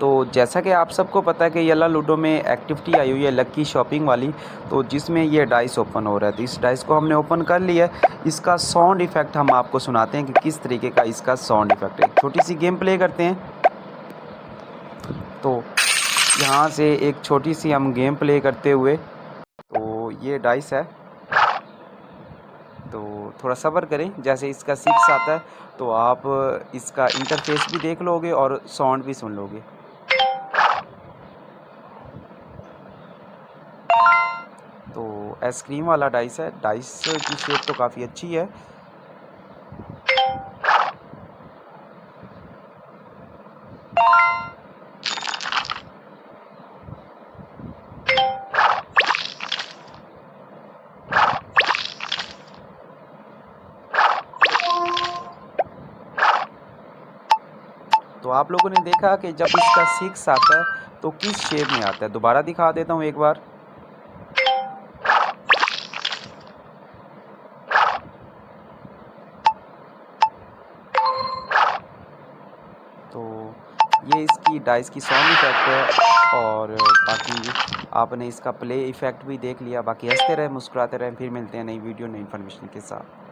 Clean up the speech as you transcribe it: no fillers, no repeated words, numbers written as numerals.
तो जैसा कि आप सबको पता है कि येला लूडो में एक्टिविटी आई हुई है लकी शॉपिंग वाली, तो जिसमें ये डाइस ओपन हो रहा है। तो इस डाइस को हमने ओपन कर लिया है। इसका साउंड इफ़ेक्ट हम आपको सुनाते हैं कि किस तरीके का इसका साउंड इफ़ेक्ट है। छोटी सी गेम प्ले करते हैं। तो यहाँ से एक छोटी सी हम गेम प्ले करते हुए, तो ये डाइस है, तो थोड़ा सब्र करें। जैसे इसका 6 आता है तो आप इसका इंटरफेस भी देख लोगे और साउंड भी सुन लोगे। तो आइसक्रीम वाला डाइस है। डाइस की शेप तो काफ़ी अच्छी है। तो आप लोगों ने देखा कि जब इसका 6 आता है तो किस शेप में आता है। दोबारा दिखा देता हूँ एक बार। तो ये इसकी डाइस की साउंड इफ़ेक्ट है। और बाकी आपने इसका प्ले इफ़ेक्ट भी देख लिया। बाकी हंसते रहें, मुस्कुराते रहें। फिर मिलते हैं नई वीडियो नई इन्फॉर्मेशन के साथ।